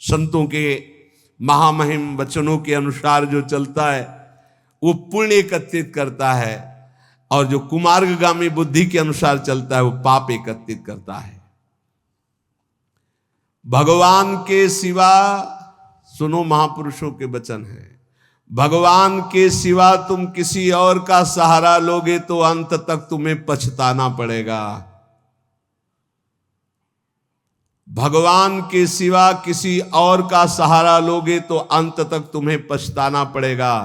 संतों के महामहिम वचनों के अनुसार जो चलता है वो पुण्य एकत्रित करता है, और जो कुमार्गगामी बुद्धि के अनुसार चलता है वो पाप एकत्रित करता है। भगवान के सिवा, सुनो महापुरुषों के वचन है, भगवान के सिवा तुम किसी और का सहारा लोगे तो अंत तक तुम्हें पछताना पड़ेगा। भगवान के सिवा किसी और का सहारा लोगे तो अंत तक तुम्हें पछताना पड़ेगा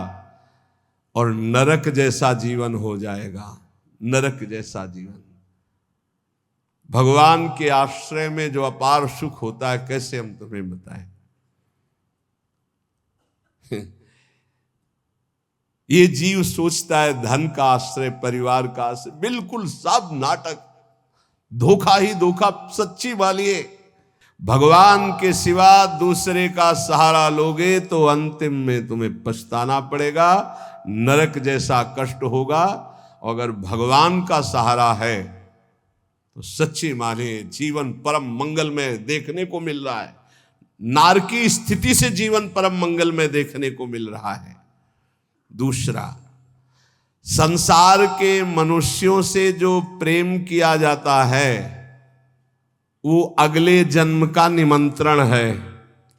और नरक जैसा जीवन हो जाएगा, नरक जैसा जीवन। भगवान के आश्रय में जो अपार सुख होता है, कैसे हम तुम्हें बताएं। ये जीव सोचता है धन का आश्रय, परिवार का आश्रय, बिल्कुल सब नाटक, धोखा ही धोखा, सच्ची वाली है। भगवान के सिवा दूसरे का सहारा लोगे तो अंतिम में तुम्हें पछताना पड़ेगा, नरक जैसा कष्ट होगा। और अगर भगवान का सहारा है तो सच्ची माने जीवन परम मंगल में देखने को मिल रहा है। नारकी स्थिति से जीवन परम मंगल में देखने को मिल रहा है। दूसरा, संसार के मनुष्यों से जो प्रेम किया जाता है वो अगले जन्म का निमंत्रण है,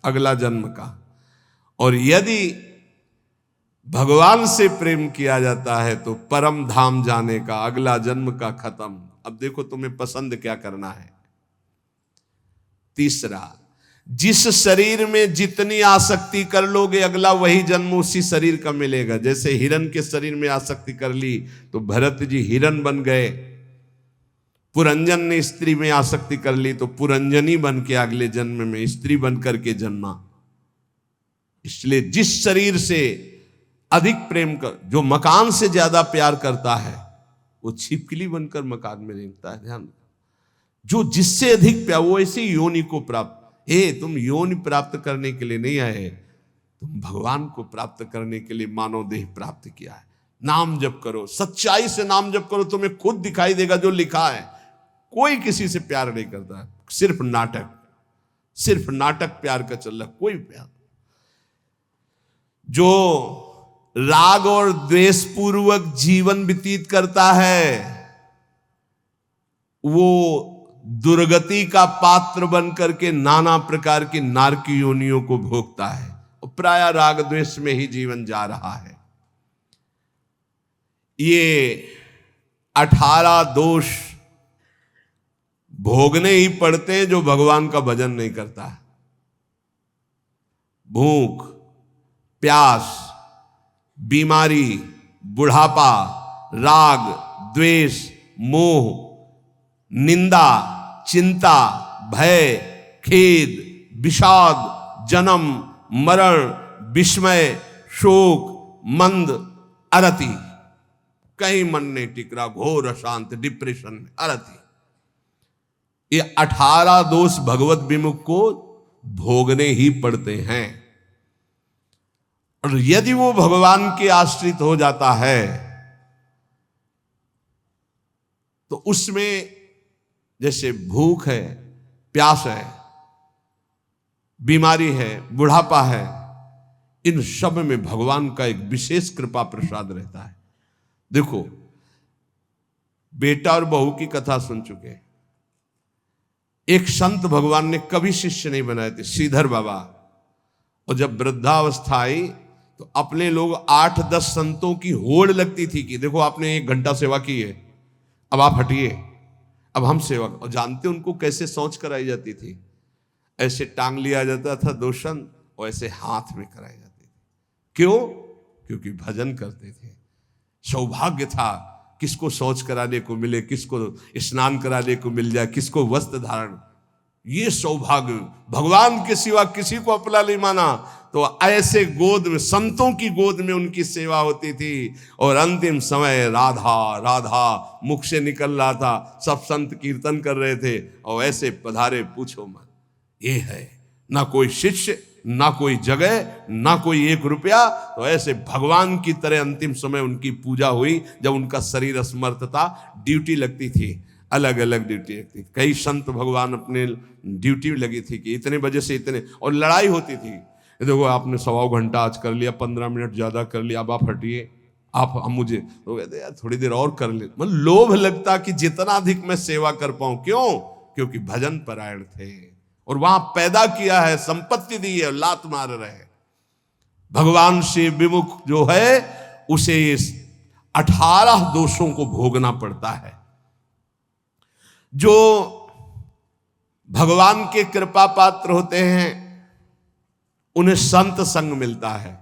अगला जन्म का। और यदि भगवान से प्रेम किया जाता है तो परम धाम जाने का, अगला जन्म का खत्म। अब देखो तुम्हें पसंद क्या करना है। तीसरा, जिस शरीर में जितनी आसक्ति कर लोगे अगला वही जन्म उसी शरीर का मिलेगा। जैसे हिरण के शरीर में आसक्ति कर ली तो भरत जी हिरण बन गए, पुरंजन ने स्त्री में आसक्ति कर ली तो पुरंजनी बन के अगले जन्म में स्त्री बन करके जन्मा। इसलिए जिस शरीर से अधिक प्रेम कर, जो मकान से ज्यादा प्यार करता है वो छिपकली बनकर मकान में रेंगता है। ध्यान, जो जिससे अधिक प्यार, वो ऐसे योनि को प्राप्त। तुम योनि प्राप्त करने के लिए नहीं आए, तुम भगवान को प्राप्त करने के लिए मानव देह प्राप्त किया है। नाम जप करो, सच्चाई से नाम जप करो, तुम्हें खुद दिखाई देगा जो लिखा है। कोई किसी से प्यार नहीं करता है, सिर्फ नाटक, सिर्फ नाटक प्यार का चल रहा, कोई प्यार। जो राग और द्वेष पूर्वक जीवन व्यतीत करता है वो दुर्गति का पात्र बनकर के नाना प्रकार की नारकी योनियों को भोगता है और प्राय राग द्वेष में ही जीवन जा रहा है। ये 18 दोष भोगने ही पड़ते हैं जो भगवान का भजन नहीं करता। भूख, प्यास, बीमारी, बुढ़ापा, राग, द्वेष, मोह, निंदा, चिंता, भय, खेद, विषाद, जन्म, मरण, विस्मय, शोक, मंद, अरति, कहीं मन नहीं टिक रहा, घोर अशांत, डिप्रेशन में, अरति। ये 18 दोष भगवत विमुख को भोगने ही पड़ते हैं। और यदि वो भगवान के आश्रित हो जाता है तो उसमें जैसे भूख है, प्यास है, बीमारी है, बुढ़ापा है, इन सब में भगवान का एक विशेष कृपा प्रसाद रहता है। देखो, बेटा और बहू की कथा सुन चुके। एक संत भगवान ने कभी शिष्य नहीं बनाए थे, श्रीधर बाबा। और जब वृद्धावस्था आई तो अपने लोग 8-10 संतों की होड़ लगती थी कि देखो आपने 1 घंटा सेवा की है, अब आप हटिए, अब हम सेवा। और जानते उनको कैसे सोच कराई जाती थी? ऐसे टांग लिया जाता था दोषण और ऐसे हाथ में कराई जाती थी। क्यों? क्योंकि भजन करते थे। सौभाग्य था किसको शौच कराने को मिले, किसको स्नान कराने को मिल जाए, किसको वस्त्र धारण। ये सौभाग्य, भगवान के सिवा किसी को अपना नहीं माना। तो ऐसे गोद में, संतों की गोद में उनकी सेवा होती थी। और अंतिम समय राधा राधा मुख से निकल रहा था, सब संत कीर्तन कर रहे थे और ऐसे पधारे, पूछो मत। ये है ना कोई शिष्य, ना कोई जगह, ना कोई 1 रुपया। तो ऐसे भगवान की तरह अंतिम समय उनकी पूजा हुई। जब उनका शरीर असमर्थ था, ड्यूटी लगती थी। अलग अलग ड्यूटी थी। कई संत भगवान अपने ड्यूटी में लगी थी कि इतने बजे से इतने, और लड़ाई होती थी। देखो आपने 1.25 घंटा आज कर लिया, 15 मिनट ज्यादा कर लिया, अब आप हटिए, आप हम मुझे तो कहते यार थोड़ी देर और कर ले। मतलब लोभ लगता कि जितना अधिक मैं सेवा कर पाऊं। क्यों? क्योंकि भजन परायण थे और वहां पैदा किया है, संपत्ति दी है, लात मार रहे। भगवान से विमुख जो है उसे 18 दोषों को भोगना पड़ता है। जो भगवान के कृपा पात्र होते हैं उन्हें संत संग मिलता है।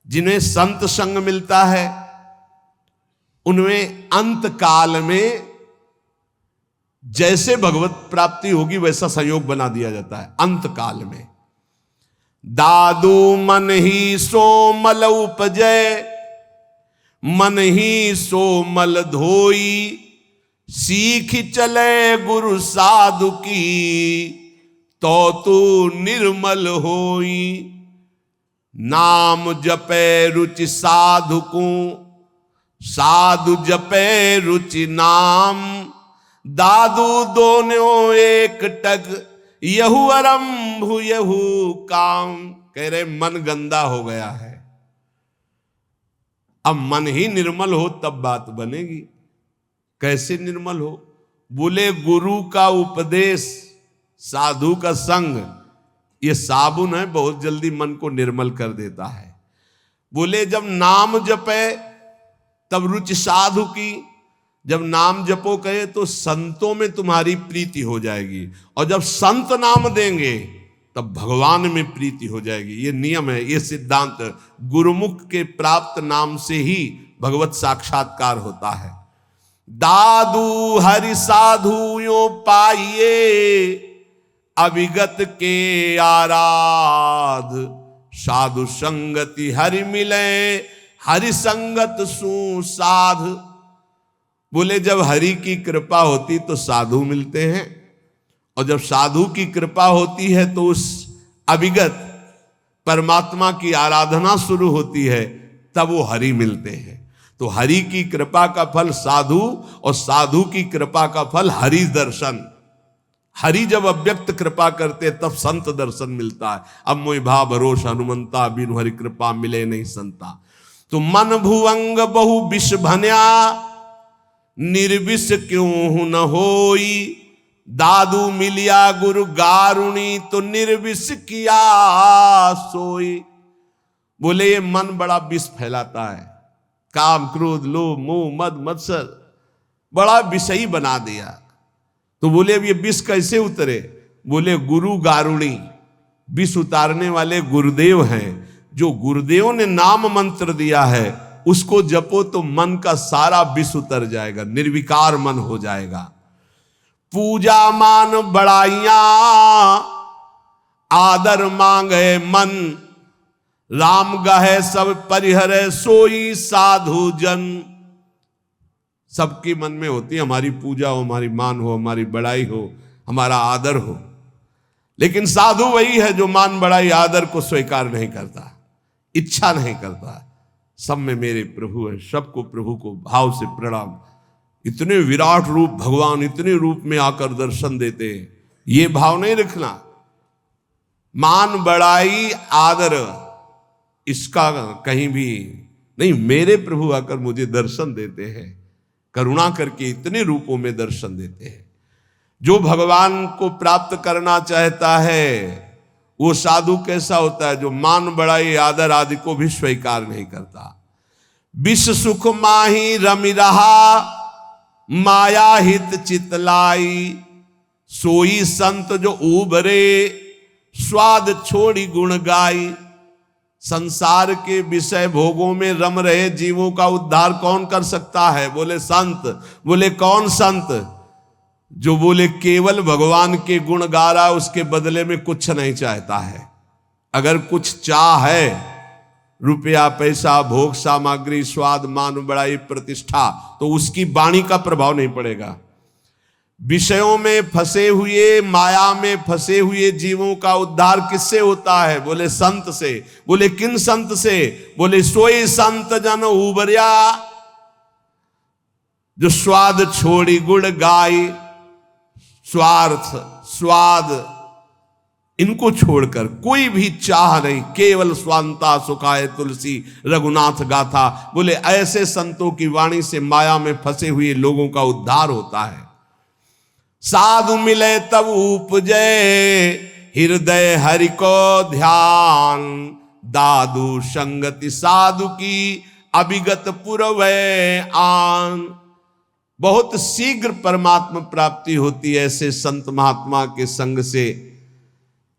जिन्हें संत संग मिलता है उनमें अंत काल में जैसे भगवत प्राप्ति होगी वैसा संयोग बना दिया जाता है। अंत काल में दादू मन ही सो मल उपजय, मन ही सो मल धोई, सीख चले गुरु साधु की, तो तू निर्मल होई। नाम जपे रुचि साधु को, साधु जपे रुचि नाम, दादू दोनों एक टक, यहू आरंभ यहू काम। कह रहे मन गंदा हो गया है, अब मन ही निर्मल हो तब बात बनेगी। कैसे निर्मल हो? बोले गुरु का उपदेश, साधु का संग, ये साबुन है, बहुत जल्दी मन को निर्मल कर देता है। बोले जब नाम जपे तब रुचि साधु की, जब नाम जपो कहे तो संतों में तुम्हारी प्रीति हो जाएगी, और जब संत नाम देंगे तब भगवान में प्रीति हो जाएगी। ये नियम है, ये सिद्धांत। गुरुमुख के प्राप्त नाम से ही भगवत साक्षात्कार होता है। दादू हरि साधु यो पाइये, अविगत के आराध, साधु संगति हरि मिले, हरि संगत सु साध। बोले जब हरि की कृपा होती तो साधु मिलते हैं, और जब साधु की कृपा होती है तो उस अविगत परमात्मा की आराधना शुरू होती है, तब वो हरि मिलते हैं। तो हरि की कृपा का फल साधु, और साधु की कृपा का फल हरि दर्शन। हरि जब अव्यक्त कृपा करते तब संत दर्शन मिलता है। अब मोहि भा भरोस हनुमंता, बिनु हरि कृपा मिले नहीं संता। तो मन भुवंग बहु विष भन्या, निर्विष क्यों न होई, दादू मिलिया गुरु गारुणी, तो निर्विष किया सोई। बोले ये मन बड़ा विष फैलाता है, काम क्रोध लोभ मोह मद मत्सर बड़ा विषयी बना दिया। तो बोले अब ये विष कैसे उतरे? बोले गुरु गारुणी, विष उतारने वाले गुरुदेव हैं। जो गुरुदेव ने नाम मंत्र दिया है उसको जपो तो मन का सारा विष उतर जाएगा, निर्विकार मन हो जाएगा। पूजा मान बड़ाइयां, आदर मांगे मन, राम गहे सब परिहरे, सोई साधु जन। सबके मन में होती है हमारी पूजा हो, हमारी मान हो, हमारी बड़ाई हो, हमारा आदर हो, लेकिन साधु वही है जो मान बड़ाई आदर को स्वीकार नहीं करता, इच्छा नहीं करता। सब में मेरे प्रभु है, सबको प्रभु को भाव से प्रणाम। इतने विराट रूप भगवान इतने रूप में आकर दर्शन देते हैं, ये भाव नहीं रखना। मान बड़ाई आदर इसका कहीं भी नहीं। मेरे प्रभु आकर मुझे दर्शन देते हैं, करुणा करके इतने रूपों में दर्शन देते हैं। जो भगवान को प्राप्त करना चाहता है वो साधु कैसा होता है? जो मान बड़ाई आदर आदि को भी स्वीकार नहीं करता। विष सुख माही रमि रहा, माया हित चितलाई, सोई संत जो उबरे, स्वाद छोड़ी गुण गाई। संसार के विषय भोगों में रम रहे जीवों का उद्धार कौन कर सकता है? बोले संत। बोले कौन संत? जो बोले केवल भगवान के गुण गा रहा, उसके बदले में कुछ नहीं चाहता है। अगर कुछ चाह है, रुपया पैसा भोग सामग्री स्वाद मान बड़ाई प्रतिष्ठा, तो उसकी वाणी का प्रभाव नहीं पड़ेगा। विषयों में फंसे हुए, माया में फंसे हुए जीवों का उद्धार किससे होता है? बोले संत से। बोले किन संत से? बोले सोई संत जन उबरिया। जो स्वाद छोड़ी गुण गाई, स्वार्थ स्वाद इनको छोड़कर कोई भी चाह नहीं, केवल स्वांता सुखाए तुलसी रघुनाथ गाथा। बोले ऐसे संतों की वाणी से माया में फंसे हुए लोगों का उद्धार होता है। साधु मिले तब उपजे हृदय हरि को ध्यान, दादू संगति साधु की अभिगत पुरवै आन। बहुत शीघ्र परमात्मा प्राप्ति होती है ऐसे संत महात्मा के संग से,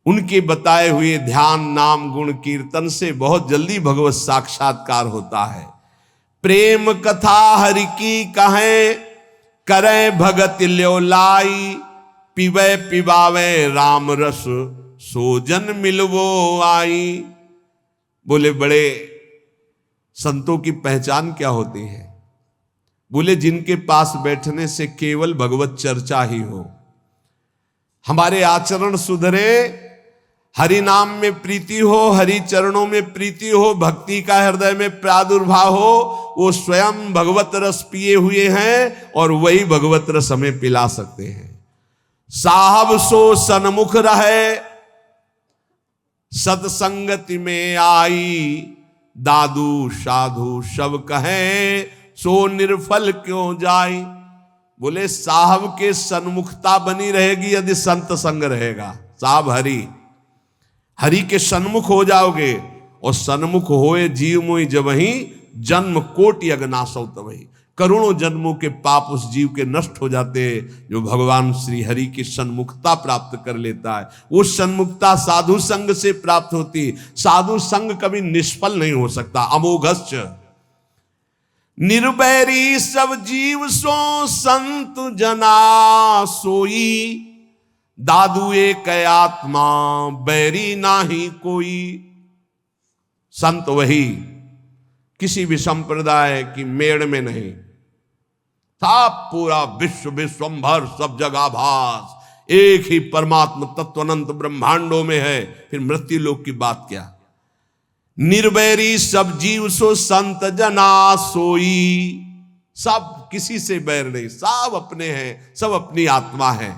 उनके बताए हुए ध्यान नाम गुण कीर्तन से बहुत जल्दी भगवत साक्षात्कार होता है। प्रेम कथा हरि की कहें, करें भगत ल्यो लाई, पिबे पिबावे राम रस सोजन मिलवो आई। बोले बड़े संतों की पहचान क्या होती है? बोले जिनके पास बैठने से केवल भगवत चर्चा ही हो, हमारे आचरण सुधरे, हरि नाम में प्रीति हो, हरि चरणों में प्रीति हो, भक्ति का हृदय में प्रादुर्भाव हो, वो स्वयं भगवत रस पिए हुए हैं और वही भगवत रस हमें पिला सकते हैं। साहब सो सन्मुख रहे, सत्संगति में आई, दादू साधु सब कहें, सो निर्फल क्यों जाई। बोले साहब के सन्मुखता बनी रहेगी यदि संत संग रहेगा। साहब हरि के सन्मुख हो जाओगे, और सन्मुख होए जीव मोहि जब ही जन्म कोटि अगनासौ तबहि। करोड़ों जन्मों के पाप उस जीव के नष्ट हो जाते हैं जो भगवान श्री हरि की सन्मुखता प्राप्त कर लेता है। वो सन्मुखता साधु संग से प्राप्त होती। साधु संग कभी निष्फल नहीं हो सकता। अमोघश्च निर्बैरी सब जीव सो संत जना सोई, दादू एक आत्मा बैरी नाही कोई। संत वही, किसी भी संप्रदाय की मेड़ में नहीं, सब पूरा विश्व विश्वंभर सब जगह भास, एक ही परमात्मा तत्व अनंत ब्रह्मांडों में है। फिर मृत्यु लोक की बात क्या? निर्वैरी सब जीव सो संत जना सोई। सब किसी से बैर नहीं, सब अपने हैं, सब अपनी आत्मा है।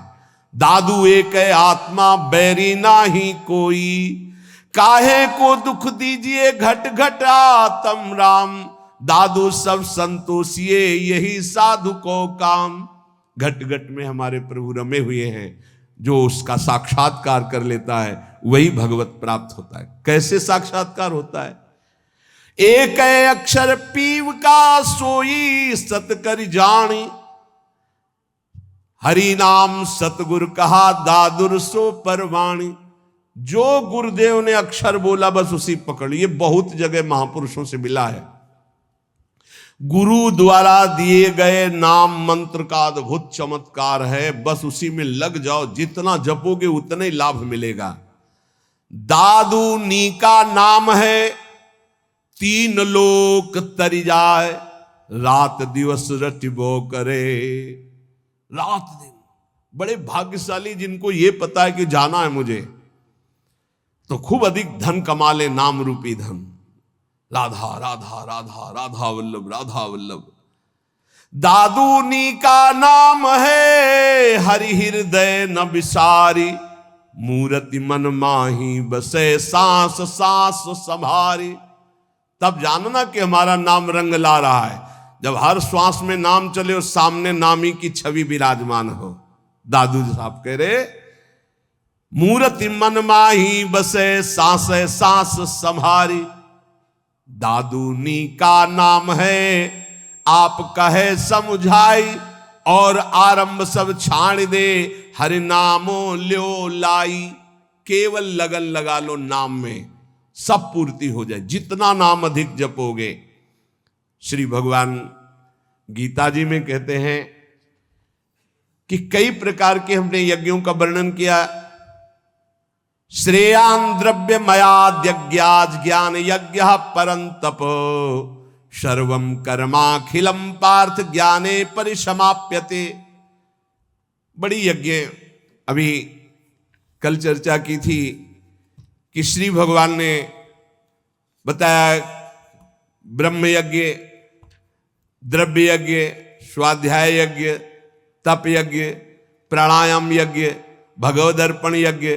दादू एक आत्मा बैरी नाही कोई, काहे को दुख दीजिए घट घट आत्म राम, दादू सब संतोषिए यही साधु को काम। घट घट में हमारे प्रभु रमे हुए हैं, जो उसका साक्षात्कार कर लेता है वही भगवत प्राप्त होता है। कैसे साक्षात्कार होता है? एक अक्षर पीव का सोई सत कर जानी, हरि नाम सतगुरु कहा दादुर सो परवाणी। जो गुरुदेव ने अक्षर बोला बस उसी पकड़। ये बहुत जगह महापुरुषों से मिला है। गुरु द्वारा दिए गए नाम मंत्र का अद्भुत चमत्कार है, बस उसी में लग जाओ, जितना जपोगे उतना ही लाभ मिलेगा। दादू नी का नाम है, तीन लोक तरी जाए, रात दिवस रटिबो करे। रात दिन बड़े भाग्यशाली जिनको ये पता है कि जाना है मुझे, तो खूब अधिक धन कमा ले, नाम रूपी धन। राधा राधा राधा राधा वल्लभ राधा वल्लभ। दादू नी का नाम है, हरि हृदय न विसारी, मूर्ति मन माही बसे सांस सांस संभारी। तब जानना कि हमारा नाम रंग ला रहा है, जब हर श्वास में नाम चले और सामने नामी की छवि विराजमान हो। दादू साहब कह रहे, मूर्ति मन माही बसे सांस सांस संभारी। दादू नी का नाम है, आप कहे समझाई, और आरंभ सब छाण दे, हरि नामो ल्यो लाई। केवल लगन लगा लो नाम में, सब पूर्ति हो जाए। जितना नाम अधिक जपोगे, श्री भगवान गीता जी में कहते हैं कि कई प्रकार के हमने यज्ञों का वर्णन किया। श्रेयान द्रव्य मयाद्यज्ञाज ज्ञान यज्ञ परंतप, सर्वम कर्माखिलम पार्थ ज्ञाने परिसमाप्यते। बड़ी यज्ञ अभी कल चर्चा की थी कि श्री भगवान ने बताया ब्रह्म यज्ञ, द्रव्य यज्ञ, स्वाध्याय यज्ञ, तप यज्ञ, प्राणायाम यज्ञ, भगवदर्पण यज्ञ,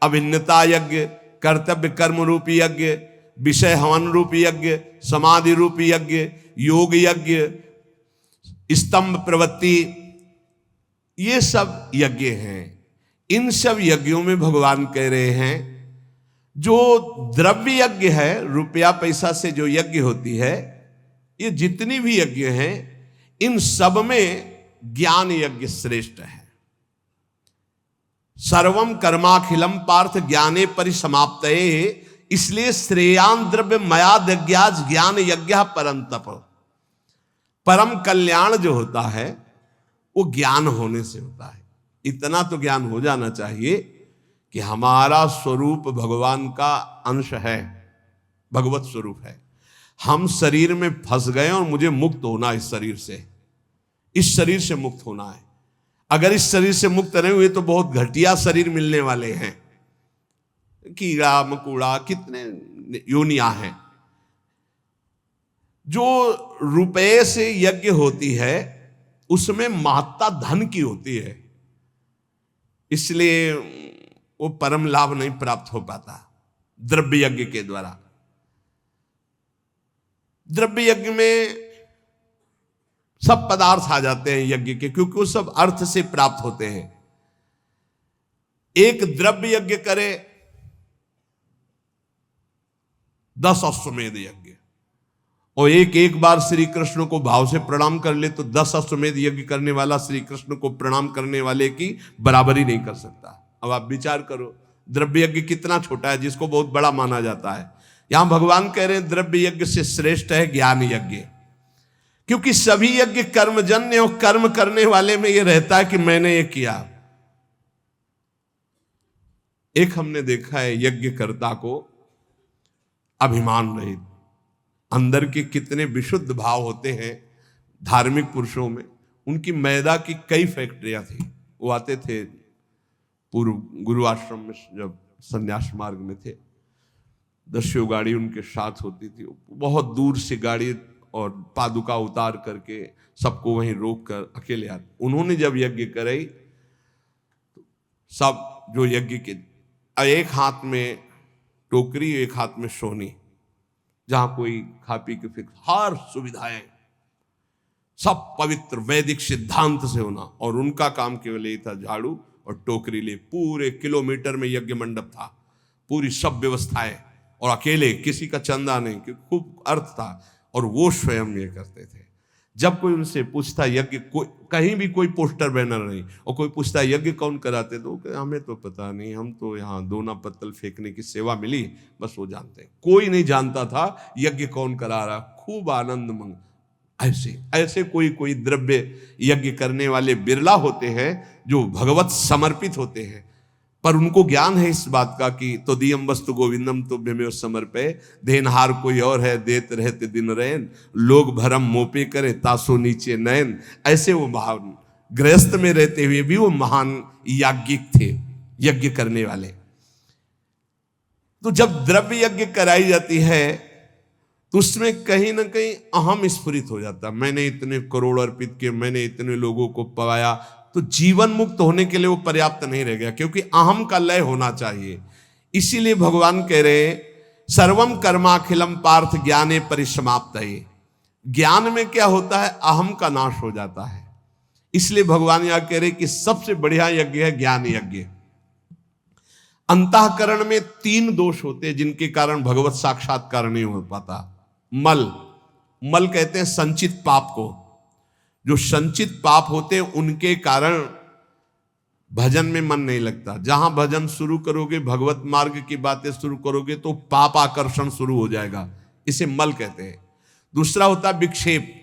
अभिन्नता यज्ञ, कर्तव्य कर्म रूपी यज्ञ, विषय हवन रूपी यज्ञ, समाधि रूपी यज्ञ, योग यज्ञ, स्तंभ प्रवृत्ति, ये सब यज्ञ हैं। इन सब यज्ञों में भगवान कह रहे हैं जो द्रव्य यज्ञ है, रुपया पैसा से जो यज्ञ होती है, ये जितनी भी यज्ञ हैं इन सब में ज्ञान यज्ञ श्रेष्ठ है। सर्वम कर्माखिलम पार्थ ज्ञाने परिसमाप्तये, इसलिए श्रेयान द्रव्य मया दज्ञाज ज्ञान यज्ञ परम तप। परम कल्याण जो होता है वो ज्ञान होने से होता है। इतना तो ज्ञान हो जाना चाहिए कि हमारा स्वरूप भगवान का अंश है, भगवत स्वरूप है। हम शरीर में फंस गए और मुझे मुक्त होना, इस शरीर से, इस शरीर से मुक्त होना है। अगर इस शरीर से मुक्त नहीं हुए तो बहुत घटिया शरीर मिलने वाले हैं, कीड़ा मकोड़ा कितने योनियां हैं। जो रुपए से यज्ञ होती है उसमें महत्ता धन की होती है, इसलिए वो परम लाभ नहीं प्राप्त हो पाता द्रव्य यज्ञ के द्वारा। द्रव्य यज्ञ में सब पदार्थ आ जाते हैं यज्ञ के, क्योंकि वो सब अर्थ से प्राप्त होते हैं। एक द्रव्य यज्ञ करे 10 अश्वमेध यज्ञ, और एक बार श्री कृष्ण को भाव से प्रणाम कर ले तो 10 अश्वमेध यज्ञ करने वाला श्री कृष्ण को प्रणाम करने वाले की बराबरी नहीं कर सकता। अब आप विचार करो द्रव्य यज्ञ कितना छोटा है जिसको बहुत बड़ा माना जाता है। यहां भगवान कह रहे हैं द्रव्य यज्ञ से श्रेष्ठ है ज्ञान यज्ञ, क्योंकि सभी यज्ञ कर्मजन्य और कर्म करने वाले में यह रहता है कि मैंने ये किया। एक हमने देखा है यज्ञकर्ता को अभिमान रहित, अंदर के कितने विशुद्ध भाव होते हैं धार्मिक पुरुषों में। उनकी मैदा की कई फैक्ट्रियां थी। वो आते थे पूर्व गुरु आश्रम में, जब संन्यास मार्ग में थे, 10 गाड़ी उनके साथ होती थी। बहुत दूर से गाड़ी और पादुका उतार करके सबको वहीं रोक कर अकेले आते। उन्होंने जब यज्ञ कराई तो सब जो यज्ञ के, एक हाथ में टोकरी, एक हाथ में सोनी, जहां कोई खा पी के फिर हर सुविधाएं सब पवित्र वैदिक सिद्धांत से होना, और उनका काम केवल यही था झाड़ू और टोकरी ले। पूरे किलोमीटर में यज्ञ मंडप था, पूरी सब व्यवस्थाएं, और अकेले, किसी का चंदा नहीं, क्योंकि खूब अर्थ था, और वो स्वयं ये करते थे। जब कोई उनसे पूछता यज्ञ, कहीं भी कोई पोस्टर बैनर नहीं, और कोई पूछता यज्ञ कौन कराते, तो हमें तो पता नहीं, हम तो यहाँ दोना पत्तल फेंकने की सेवा मिली, बस वो जानते हैं। कोई नहीं जानता था यज्ञ कौन करा रहा। खूब आनंद मंग ऐसे कोई द्रव्य यज्ञ करने वाले बिरला होते हैं जो भगवत समर्पित होते हैं, पर उनको ज्ञान है इस बात का कि तो दियम वस्तु गोविंदम तो भ्यमेव समर्पे, देनहार कोई और है देत रहते दिन रैन, लोग भरम मोपे करे तासो नीचे नयन। ऐसे वो महान गृहस्थ में रहते हुए भी वो महान याज्ञिक थे, यज्ञ करने वाले। तो जब द्रव्य यज्ञ कराई जाती है तो उसमें कहीं ना कहीं अहम स्फुरित हो जाता। मैंने इतने करोड़ अर्पित किए, मैंने इतने लोगों को पवाया, तो जीवन मुक्त होने के लिए वो पर्याप्त नहीं रह गया, क्योंकि अहम का लय होना चाहिए। इसीलिए भगवान कह रहे हैं सर्वम कर्माखिलम पार्थ ज्ञाने परिसमाप्तये। ज्ञान में क्या होता है, अहम का नाश हो जाता है। इसलिए भगवान यहां कह रहे कि सबसे बढ़िया यज्ञ है ज्ञान यज्ञ। अंतःकरण में 3 दोष होते हैं जिनके कारण भगवत साक्षात्कार नहीं हो पाता। मल कहते हैं संचित पाप को। जो संचित पाप होते हैं उनके कारण भजन में मन नहीं लगता। जहां भजन शुरू करोगे, भगवत मार्ग की बातें शुरू करोगे, तो पाप आकर्षण शुरू हो जाएगा, इसे मल कहते हैं। दूसरा होता है विक्षेप,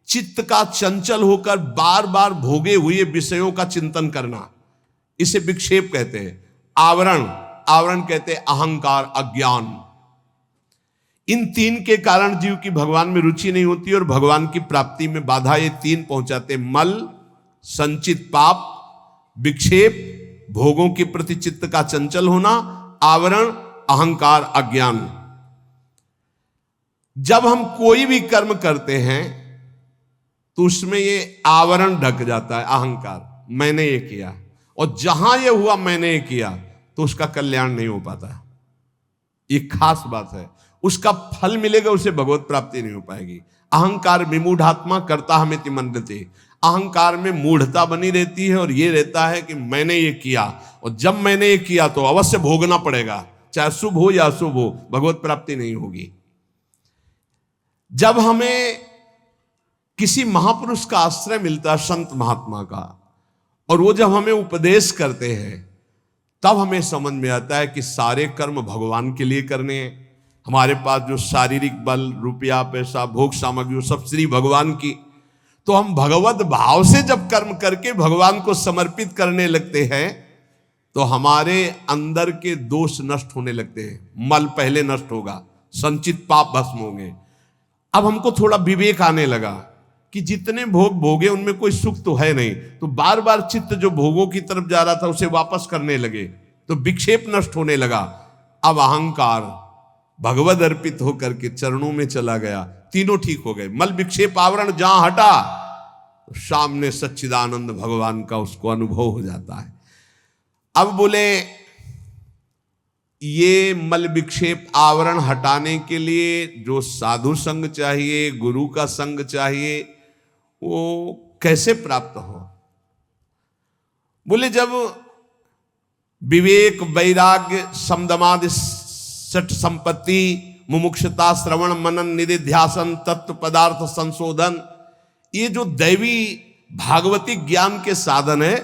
चित्त का चंचल होकर बार बार भोगे हुए विषयों का चिंतन करना, इसे विक्षेप कहते हैं। आवरण कहते हैं अहंकार, अज्ञान। इन 3 के कारण जीव की भगवान में रुचि नहीं होती और भगवान की प्राप्ति में बाधा ये 3 पहुंचाते। मल, संचित पाप, विक्षेप, भोगों के प्रति चित्त का चंचल होना, आवरण, अहंकार, अज्ञान। जब हम कोई भी कर्म करते हैं तो उसमें ये आवरण ढक जाता है, अहंकार, मैंने ये किया। और जहां ये हुआ मैंने ये किया, तो उसका कल्याण नहीं हो पाता। ये खास बात है, उसका फल मिलेगा, उसे भगवत प्राप्ति नहीं हो पाएगी। अहंकार विमूढ़ात्मा कर्ता हमेति मन्यते, अहंकार में मूढ़ता बनी रहती है और ये रहता है कि मैंने ये किया, और जब मैंने ये किया तो अवश्य भोगना पड़ेगा, चाहे शुभ हो या अशुभ हो, भगवत प्राप्ति नहीं होगी। जब हमें किसी महापुरुष का आश्रय मिलता है, संत महात्मा का, और वो जब हमें उपदेश करते हैं, तब हमें समझ में आता है कि सारे कर्म भगवान के लिए करने हैं। हमारे पास जो शारीरिक बल, रुपया, पैसा, भोग सामग्री, सब श्री भगवान की, तो हम भगवत भाव से जब कर्म करके भगवान को समर्पित करने लगते हैं, तो हमारे अंदर के दोष नष्ट होने लगते हैं। मल पहले नष्ट होगा, संचित पाप भस्म होंगे। अब हमको थोड़ा विवेक आने लगा कि जितने भोग भोगे उनमें कोई सुख तो है नहीं, तो बार बार चित्त जो भोगों की तरफ जा रहा था उसे वापस करने लगे, तो विक्षेप नष्ट होने लगा। अब अहंकार भगवद अर्पित होकर के चरणों में चला गया, तीनों ठीक हो गए। मल विक्षेप आवरण जहां हटा, तो सामने सच्चिदानंद भगवान का उसको अनुभव हो जाता है। अब बोले ये मल विक्षेप आवरण हटाने के लिए जो साधु संग चाहिए, गुरु का संग चाहिए, वो कैसे प्राप्त हो? बोले जब विवेक, वैराग्य, समदमादि, सठ संपत्ति, मुमुक्षता, श्रवण, मनन, निधिध्यासन, तत्व पदार्थ संशोधन, ये जो दैवी भागवती ज्ञान के साधन है,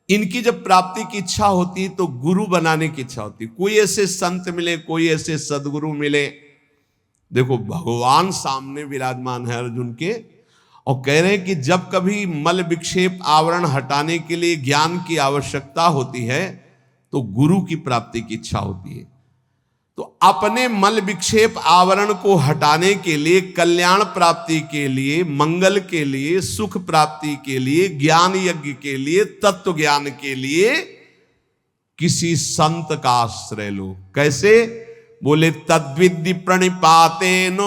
इनकी जब प्राप्ति की इच्छा होती तो गुरु बनाने की इच्छा होती। कोई ऐसे संत मिले, कोई ऐसे सदगुरु मिले। देखो भगवान सामने विराजमान है अर्जुन के, और कह रहे हैं कि जब कभी मल विक्षेप आवरण हटाने के लिए ज्ञान की आवश्यकता होती है, तो गुरु की प्राप्ति की इच्छा होती है। तो अपने मल विक्षेप आवरण को हटाने के लिए, कल्याण प्राप्ति के लिए, मंगल के लिए, सुख प्राप्ति के लिए, ज्ञान यज्ञ के लिए, तत्व ज्ञान के लिए किसी संत का आश्रय लो। कैसे? बोले तद्विद्धि प्रणिपातेन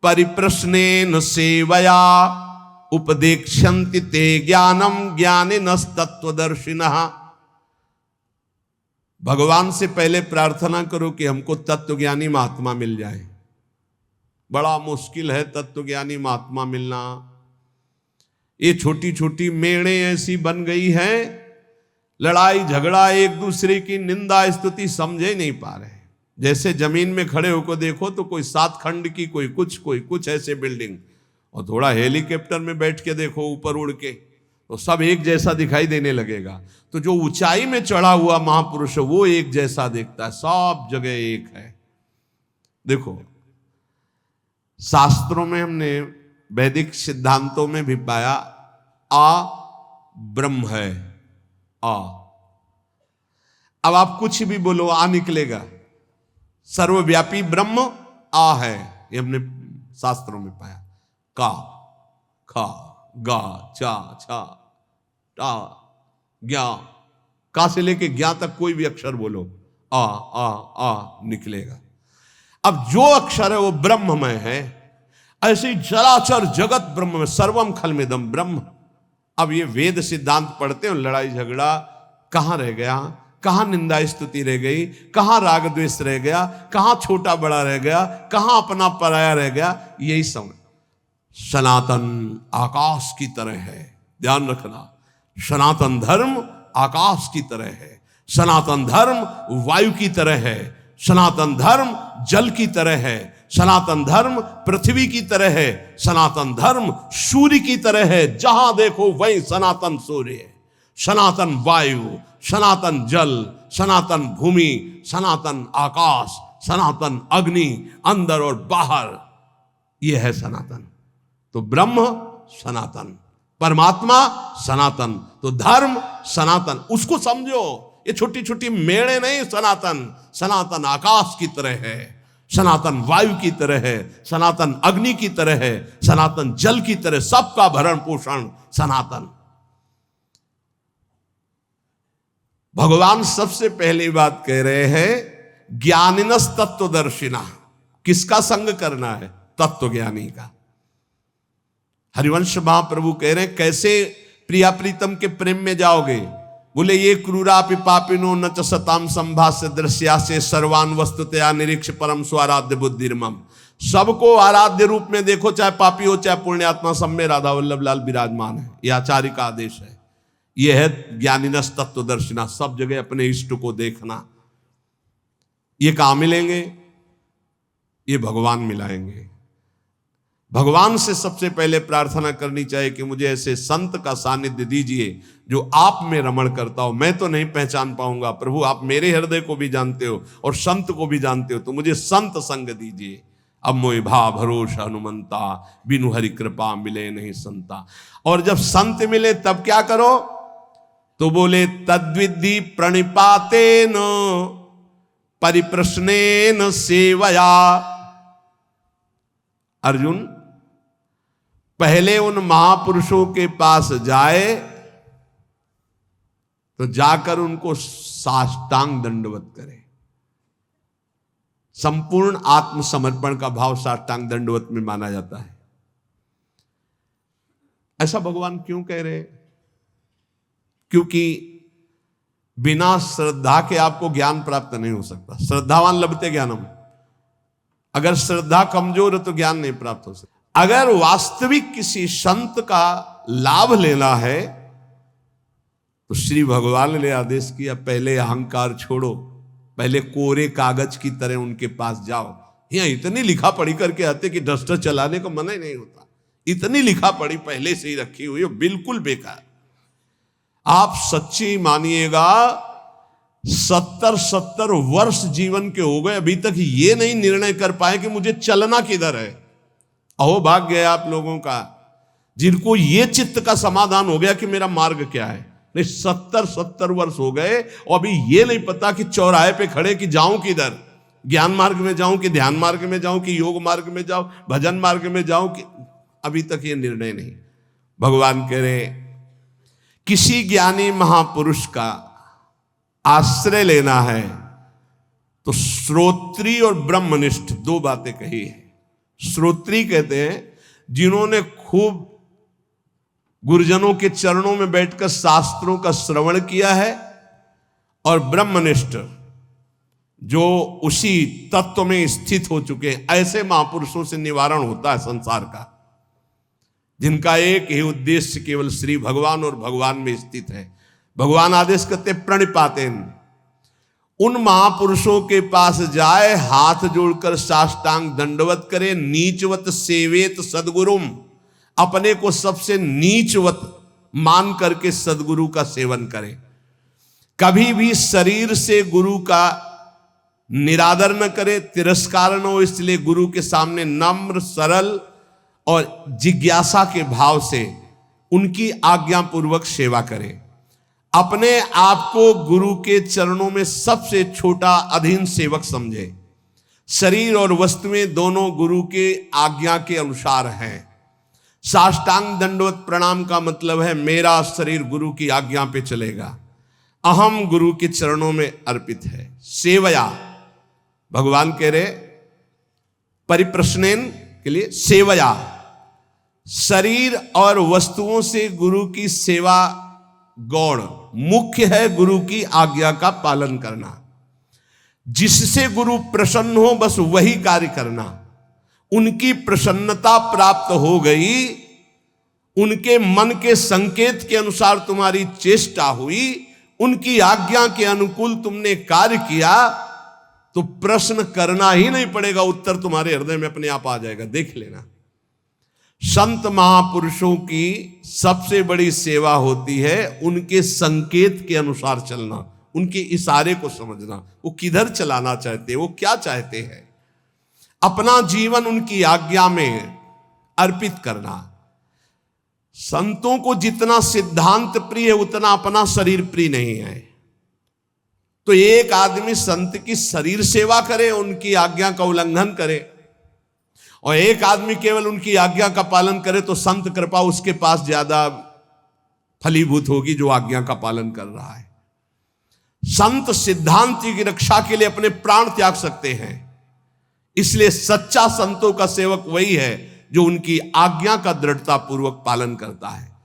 परिप्रश्नेन सेवया उपदेक्षन्ति ते ज्ञानम ज्ञानिनस्तत्वदर्शिनः। भगवान से पहले प्रार्थना करो कि हमको तत्वज्ञानी महात्मा मिल जाए। बड़ा मुश्किल है तत्वज्ञानी महात्मा मिलना। ये छोटी छोटी मेड़े ऐसी बन गई हैं, लड़ाई झगड़ा, एक दूसरे की निंदा स्तुति समझे नहीं पा रहे। जैसे जमीन में खड़े होकर देखो तो कोई 7 खंड की, कोई कुछ ऐसे बिल्डिंग, और थोड़ा हेलीकॉप्टर में बैठ के देखो ऊपर उड़ के, तो सब एक जैसा दिखाई देने लगेगा। तो जो ऊंचाई में चढ़ा हुआ महापुरुष है वो एक जैसा दिखता है, सब जगह एक है। देखो शास्त्रों में हमने, वैदिक सिद्धांतों में भी पाया, आ ब्रह्म है, आ। अब आप कुछ भी बोलो, आ निकलेगा। सर्वव्यापी ब्रह्म आ है, ये हमने शास्त्रों में पाया। का, खा, गा, चा, छा, टा, ज्ञा, का से लेके ज्ञा तक कोई भी अक्षर बोलो, आ आ आ निकलेगा। अब जो अक्षर है वो ब्रह्ममय है। ऐसे ही चराचर जगत ब्रह्म में, सर्वम खलमिदम ब्रह्म। अब ये वेद सिद्धांत पढ़ते हो, लड़ाई झगड़ा कहां रह गया, कहां निंदा स्तुति रह गई, कहां राग द्वेष रह गया, कहां छोटा बड़ा रह गया, कहां अपना पराया रह गया। यही समझ, सनातन आकाश की तरह है, ध्यान रखना। सनातन धर्म आकाश की तरह है, सनातन धर्म वायु की तरह है, सनातन धर्म जल की तरह है, सनातन धर्म पृथ्वी की तरह है, सनातन धर्म सूर्य की तरह है। जहां देखो वहीं सनातन सूर्य है, सनातन वायु, सनातन जल, सनातन भूमि, सनातन आकाश, सनातन अग्नि, अंदर और बाहर, यह है सनातन। तो ब्रह्म सनातन, परमात्मा सनातन, तो धर्म सनातन। उसको समझो, ये छोटी छोटी मेड़े नहीं। सनातन, सनातन आकाश की तरह है, सनातन वायु की तरह है, सनातन अग्नि की तरह है, सनातन जल की तरह, सबका भरण पोषण सनातन। भगवान सबसे पहली बात कह रहे हैं, ज्ञानिनस तत्वदर्शिना। किसका संग करना है? तत्वज्ञानी का। हरिवंश महाप्रभु कह रहे हैं कैसे प्रिया प्रीतम के प्रेम में जाओगे? बोले ये क्रूरापि पापिनो न च सताम संभाष्य दृश्यासे सर्वान वस्तुतया निरीक्ष परम स्वाराध्य बुद्धिर्मम। सबको आराध्य रूप में देखो, चाहे पापी हो चाहे पुण्यात्मा, सब में राधा वल्लभ लाल विराजमान है। यह आचार्य का आदेश है। यह है ज्ञानिनस तत्वदर्शिना, सब जगह अपने इष्ट को देखना। ये कहाँ मिलेंगे? ये भगवान मिलाएंगे। भगवान से सबसे पहले प्रार्थना करनी चाहिए कि मुझे ऐसे संत का सानिध्य दीजिए जो आप में रमण करता हो। मैं तो नहीं पहचान पाऊंगा प्रभु, आप मेरे हृदय को भी जानते हो और संत को भी जानते हो, तो मुझे संत संग दीजिए। अब मोहि भा भरोसा हनुमंता, बिनु हरि कृपा मिले नहीं संता। और जब संत मिले तब क्या करो? तो बोले तद्विधि प्रणिपातेन परिप्रश्नेन सेवया। अर्जुन पहले उन महापुरुषों के पास जाए तो जाकर उनको साष्टांग दंडवत करे। संपूर्ण आत्मसमर्पण का भाव साष्टांग दंडवत में माना जाता है। ऐसा भगवान क्यों कह रहे? क्योंकि बिना श्रद्धा के आपको ज्ञान प्राप्त नहीं हो सकता। श्रद्धावान लभते ज्ञानम। अगर श्रद्धा कमजोर है तो ज्ञान नहीं प्राप्त हो सकता। अगर वास्तविक किसी संत का लाभ लेना है तो श्री भगवान ने आदेश किया, पहले अहंकार छोड़ो, पहले कोरे कागज की तरह उनके पास जाओ। यहां इतनी लिखा पढ़ी करके आते कि डस्टर चलाने को मना ही नहीं होता। इतनी लिखा पढ़ी पहले से ही रखी हुई है, बिल्कुल बेकार। आप सच्ची मानिएगा 70 वर्ष जीवन के हो गए, अभी तक ये नहीं निर्णय कर पाए कि मुझे चलना किधर है। अहो भाग्य है आप लोगों का जिनको ये चित्त का समाधान हो गया कि मेरा मार्ग क्या है। नहीं, 70 वर्ष हो गए और अभी ये नहीं पता कि चौराहे पे खड़े कि जाऊं किधर, ज्ञान मार्ग में जाऊं कि ध्यान मार्ग में जाऊं कि योग मार्ग में जाऊं, भजन मार्ग में जाऊं कि, अभी तक ये निर्णय नहीं। भगवान कह रहे किसी ज्ञानी महापुरुष का आश्रय लेना है तो श्रोत्री और ब्रह्मनिष्ठ दो बातें कही है। श्रोत्री कहते हैं जिन्होंने खूब गुरुजनों के चरणों में बैठकर शास्त्रों का श्रवण किया है, और ब्रह्मनिष्ठ जो उसी तत्व में स्थित हो चुके हैं। ऐसे महापुरुषों से निवारण होता है संसार का, जिनका एक ही उद्देश्य केवल श्री भगवान और भगवान में स्थित है। भगवान आदेश करते प्रणिपातेन, उन महापुरुषों के पास जाए, हाथ जोड़कर साष्टांग दंडवत करे, नीचवत सेवेत सदगुरुम, अपने को सबसे नीचवत मान करके सदगुरु का सेवन करे। कभी भी शरीर से गुरु का निरादर न करे, तिरस्कार न हो, इसलिए गुरु के सामने नम्र सरल और जिज्ञासा के भाव से उनकी आज्ञा पूर्वक सेवा करे। अपने आप को गुरु के चरणों में सबसे छोटा अधीन सेवक समझे। शरीर और वस्तुएं दोनों गुरु के आज्ञा के अनुसार हैं। साष्टांग दंडवत प्रणाम का मतलब है मेरा शरीर गुरु की आज्ञा पे चलेगा, अहम गुरु के चरणों में अर्पित है। सेवया, भगवान कह रहे परिप्रश्नेन के लिए सेवया, शरीर और वस्तुओं से गुरु की सेवा गौण, मुख्य है गुरु की आज्ञा का पालन करना। जिससे गुरु प्रसन्न हो बस वही कार्य करना। उनकी प्रसन्नता प्राप्त हो गई, उनके मन के संकेत के अनुसार तुम्हारी चेष्टा हुई, उनकी आज्ञा के अनुकूल तुमने कार्य किया, तो प्रश्न करना ही नहीं पड़ेगा, उत्तर तुम्हारे हृदय में अपने आप आ जाएगा। देख लेना, संत महापुरुषों की सबसे बड़ी सेवा होती है उनके संकेत के अनुसार चलना, उनके इशारे को समझना, वो किधर चलाना चाहते हैं, वो क्या चाहते हैं, अपना जीवन उनकी आज्ञा में अर्पित करना। संतों को जितना सिद्धांत प्रिय है उतना अपना शरीर प्रिय नहीं है। तो एक आदमी संत की शरीर सेवा करे, उनकी आज्ञा का उल्लंघन करे, और एक आदमी केवल उनकी आज्ञा का पालन करे, तो संत कृपा उसके पास ज्यादा फलीभूत होगी जो आज्ञा का पालन कर रहा है। संत सिद्धांत की रक्षा के लिए अपने प्राण त्याग सकते हैं। इसलिए सच्चा संतों का सेवक वही है जो उनकी आज्ञा का दृढ़ता पूर्वक पालन करता है।